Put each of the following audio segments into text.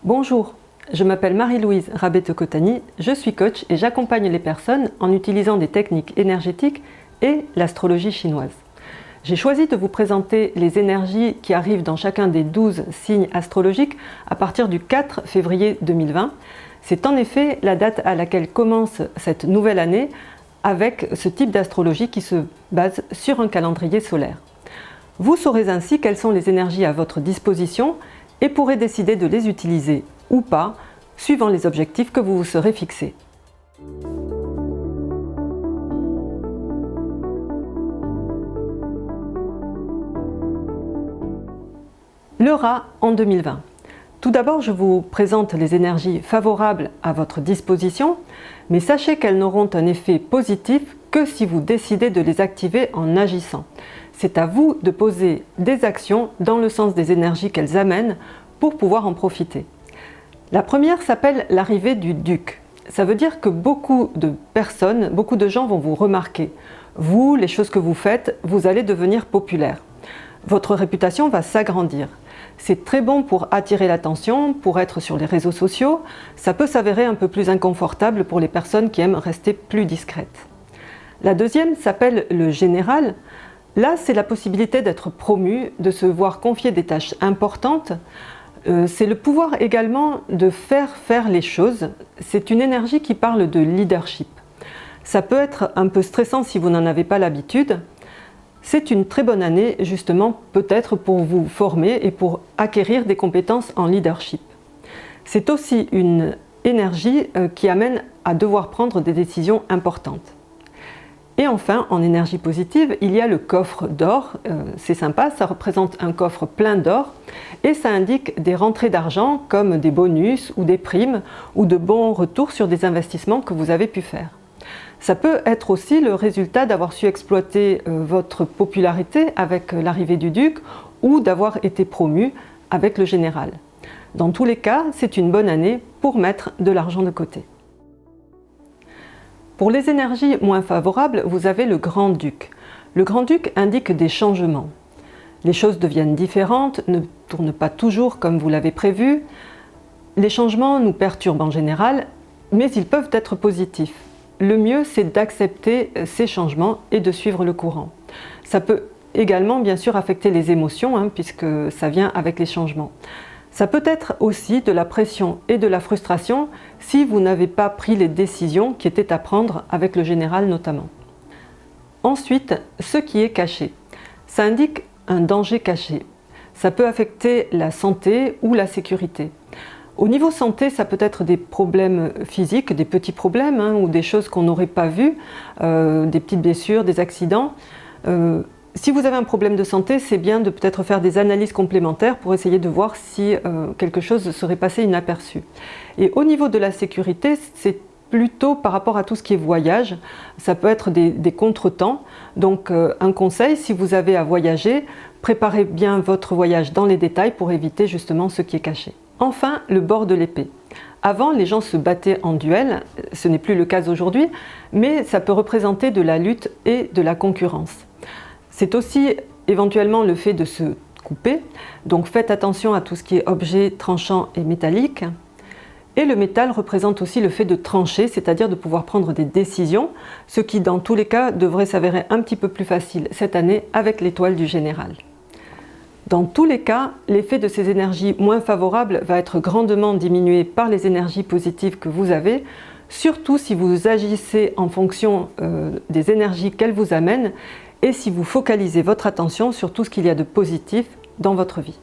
Bonjour, je m'appelle Marie-Louise Rabetokotani, je suis coach et j'accompagne les personnes en utilisant des techniques énergétiques et l'astrologie chinoise. J'ai choisi de vous présenter les énergies qui arrivent dans chacun des 12 signes astrologiques à partir du 4 février 2020. C'est en effet la date à laquelle commence cette nouvelle année avec ce type d'astrologie qui se base sur un calendrier solaire. Vous saurez ainsi quelles sont les énergies à votre disposition et pourrez décider de les utiliser ou pas, suivant les objectifs que vous vous serez fixés. Le rat en 2020. Tout d'abord, je vous présente les énergies favorables à votre disposition, mais sachez qu'elles n'auront un effet positif que si vous décidez de les activer en agissant. C'est à vous de poser des actions dans le sens des énergies qu'elles amènent pour pouvoir en profiter. La première s'appelle l'arrivée du duc. Ça veut dire que beaucoup de personnes, beaucoup de gens vont vous remarquer. Vous, les choses que vous faites, vous allez devenir populaire. Votre réputation va s'agrandir. C'est très bon pour attirer l'attention, pour être sur les réseaux sociaux. Ça peut s'avérer un peu plus inconfortable pour les personnes qui aiment rester plus discrètes. La deuxième s'appelle le général. Là, c'est la possibilité d'être promu, de se voir confier des tâches importantes. C'est le pouvoir également de faire les choses. C'est une énergie qui parle de leadership. Ça peut être un peu stressant si vous n'en avez pas l'habitude. C'est une très bonne année justement peut-être pour vous former et pour acquérir des compétences en leadership. C'est aussi une énergie qui amène à devoir prendre des décisions importantes. Et enfin, en énergie positive, il y a le coffre d'or. C'est sympa, ça représente un coffre plein d'or et ça indique des rentrées d'argent comme des bonus ou des primes ou de bons retours sur des investissements que vous avez pu faire. Ça peut être aussi le résultat d'avoir su exploiter votre popularité avec l'arrivée du duc ou d'avoir été promu avec le général. Dans tous les cas, c'est une bonne année pour mettre de l'argent de côté. Pour les énergies moins favorables, vous avez le grand-duc. Le grand-duc indique des changements. Les choses deviennent différentes, ne tournent pas toujours comme vous l'avez prévu. Les changements nous perturbent en général, mais ils peuvent être positifs. Le mieux, c'est d'accepter ces changements et de suivre le courant. Ça peut également, bien sûr, affecter les émotions, puisque ça vient avec les changements. Ça peut être aussi de la pression et de la frustration si vous n'avez pas pris les décisions qui étaient à prendre avec le général notamment. Ensuite, ce qui est caché. Ça indique un danger caché. Ça peut affecter la santé ou la sécurité. Au niveau santé, ça peut être des problèmes physiques, des petits problèmes ou des choses qu'on n'aurait pas vues, des petites blessures, des accidents. Si vous avez un problème de santé, c'est bien de peut-être faire des analyses complémentaires pour essayer de voir si quelque chose serait passé inaperçu. Et au niveau de la sécurité, c'est plutôt par rapport à tout ce qui est voyage. Ça peut être des contretemps. Donc un conseil, si vous avez à voyager, préparez bien votre voyage dans les détails pour éviter justement ce qui est caché. Enfin, le bord de l'épée. Avant, les gens se battaient en duel, ce n'est plus le cas aujourd'hui, mais ça peut représenter de la lutte et de la concurrence. C'est aussi éventuellement le fait de se couper, donc faites attention à tout ce qui est objet tranchant et métallique. Et le métal représente aussi le fait de trancher, c'est-à-dire de pouvoir prendre des décisions, ce qui dans tous les cas devrait s'avérer un petit peu plus facile cette année avec l'étoile du général. Dans tous les cas, l'effet de ces énergies moins favorables va être grandement diminué par les énergies positives que vous avez, surtout si vous agissez en fonction des énergies qu'elles vous amènent et si vous focalisez votre attention sur tout ce qu'il y a de positif dans votre vie.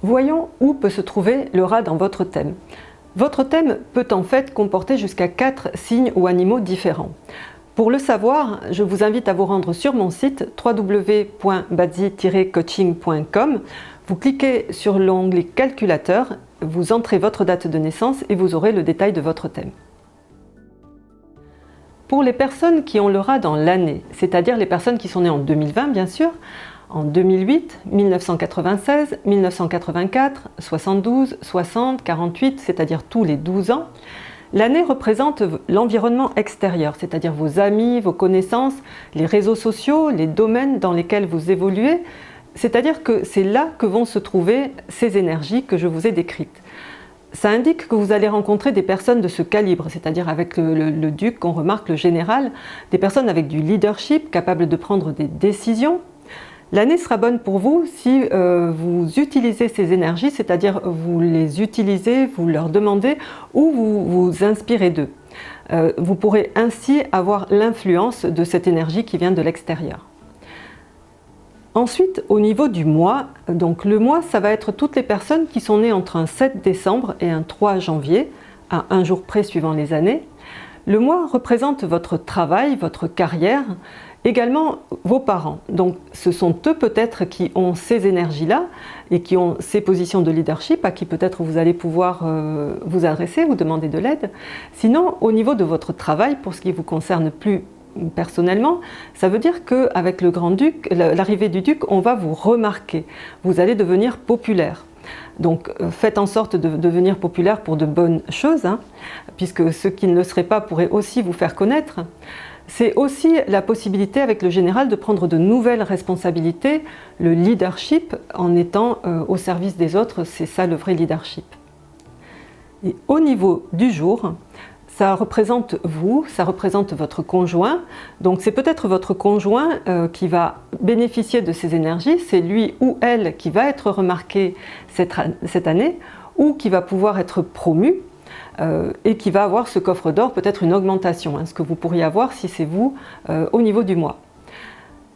Voyons où peut se trouver le rat dans votre thème. Votre thème peut en fait comporter jusqu'à 4 signes ou animaux différents. Pour le savoir, je vous invite à vous rendre sur mon site www.badzi-coaching.com. Vous cliquez sur l'onglet calculateur, vous entrez votre date de naissance et vous aurez le détail de votre thème. Pour les personnes qui ont le rat dans l'année, c'est-à-dire les personnes qui sont nées en 2020 bien sûr, en 2008, 1996, 1984, 72, 60, 48, c'est-à-dire tous les 12 ans, l'année représente l'environnement extérieur, c'est-à-dire vos amis, vos connaissances, les réseaux sociaux, les domaines dans lesquels vous évoluez, C'est-à-dire que c'est là que vont se trouver ces énergies que je vous ai décrites. Ça indique que vous allez rencontrer des personnes de ce calibre, c'est-à-dire avec le duc, on remarque le général, des personnes avec du leadership, capables de prendre des décisions. L'année sera bonne pour vous si vous utilisez ces énergies, c'est-à-dire vous les utilisez, vous leur demandez ou vous vous inspirez d'eux. Vous pourrez ainsi avoir l'influence de cette énergie qui vient de l'extérieur. Ensuite, au niveau du mois, donc le mois, ça va être toutes les personnes qui sont nées entre un 7 décembre et un 3 janvier, à un jour près suivant les années. Le mois représente votre travail, votre carrière, également vos parents. Donc ce sont eux peut-être qui ont ces énergies-là et qui ont ces positions de leadership à qui peut-être vous allez pouvoir vous adresser ou demander de l'aide. Sinon, au niveau de votre travail, pour ce qui vous concerne plus personnellement, ça veut dire qu'avec le grand-duc, l'arrivée du duc, on va vous remarquer. Vous allez devenir populaire. Donc faites en sorte de devenir populaire pour de bonnes choses, hein, puisque ceux qui ne le seraient pas pourraient aussi vous faire connaître. C'est aussi la possibilité avec le général de prendre de nouvelles responsabilités, le leadership en étant au service des autres, c'est ça le vrai leadership. Et au niveau du jour, ça représente vous, ça représente votre conjoint, donc c'est peut-être votre conjoint qui va bénéficier de ces énergies, c'est lui ou elle qui va être remarqué cette année ou qui va pouvoir être promu et qui va avoir ce coffre d'or, peut-être une augmentation, hein, ce que vous pourriez avoir si c'est vous au niveau du mois.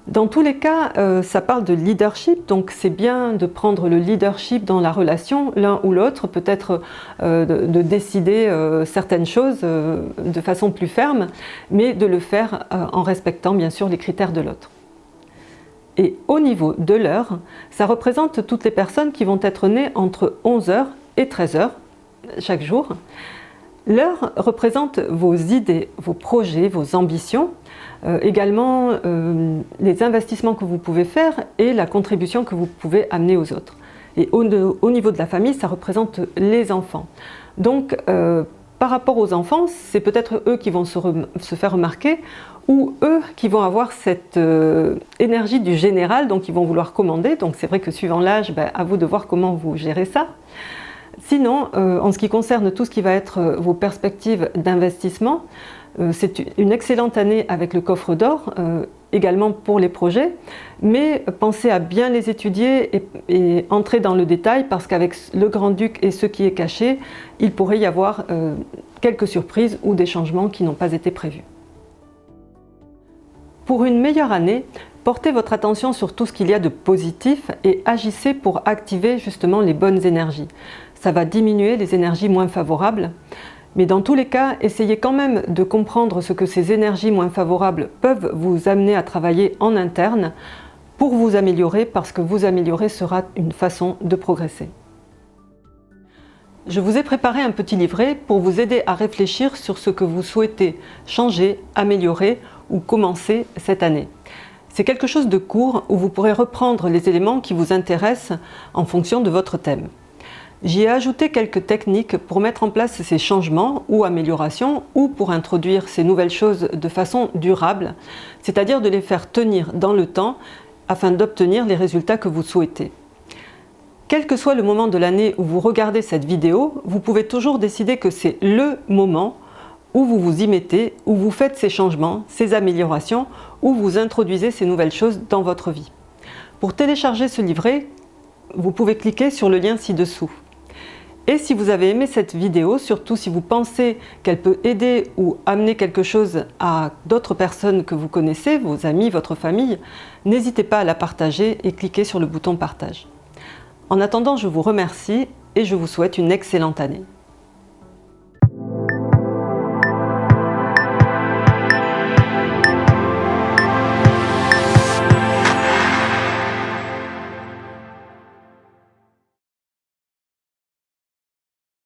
Dans tous les cas, ça parle de leadership, donc c'est bien de prendre le leadership dans la relation, l'un ou l'autre, peut-être de décider certaines choses de façon plus ferme, mais de le faire en respectant bien sûr les critères de l'autre. Et au niveau de l'heure, ça représente toutes les personnes qui vont être nées entre 11h et 13h chaque jour. L'heure représente vos idées, vos projets, vos ambitions, également les investissements que vous pouvez faire et la contribution que vous pouvez amener aux autres. Et au niveau de la famille, ça représente les enfants. Donc par rapport aux enfants, c'est peut-être eux qui vont se faire remarquer ou eux qui vont avoir cette énergie du général, donc ils vont vouloir commander. Donc c'est vrai que suivant l'âge, à vous de voir comment vous gérez ça. Sinon, en ce qui concerne tout ce qui va être vos perspectives d'investissement, c'est une excellente année avec le coffre d'or, également pour les projets, mais pensez à bien les étudier et entrer dans le détail parce qu'avec le grand-duc et ce qui est caché, il pourrait y avoir quelques surprises ou des changements qui n'ont pas été prévus. Pour une meilleure année, portez votre attention sur tout ce qu'il y a de positif et agissez pour activer justement les bonnes énergies. Ça va diminuer les énergies moins favorables. Mais dans tous les cas, essayez quand même de comprendre ce que ces énergies moins favorables peuvent vous amener à travailler en interne pour vous améliorer, parce que vous améliorer sera une façon de progresser. Je vous ai préparé un petit livret pour vous aider à réfléchir sur ce que vous souhaitez changer, améliorer ou commencer cette année. C'est quelque chose de court où vous pourrez reprendre les éléments qui vous intéressent en fonction de votre thème. J'y ai ajouté quelques techniques pour mettre en place ces changements ou améliorations ou pour introduire ces nouvelles choses de façon durable, c'est-à-dire de les faire tenir dans le temps afin d'obtenir les résultats que vous souhaitez. Quel que soit le moment de l'année où vous regardez cette vidéo, vous pouvez toujours décider que c'est le moment où vous vous y mettez, où vous faites ces changements, ces améliorations, où vous introduisez ces nouvelles choses dans votre vie. Pour télécharger ce livret, vous pouvez cliquer sur le lien ci-dessous. Et si vous avez aimé cette vidéo, surtout si vous pensez qu'elle peut aider ou amener quelque chose à d'autres personnes que vous connaissez, vos amis, votre famille, n'hésitez pas à la partager et cliquez sur le bouton partage. En attendant, je vous remercie et je vous souhaite une excellente année.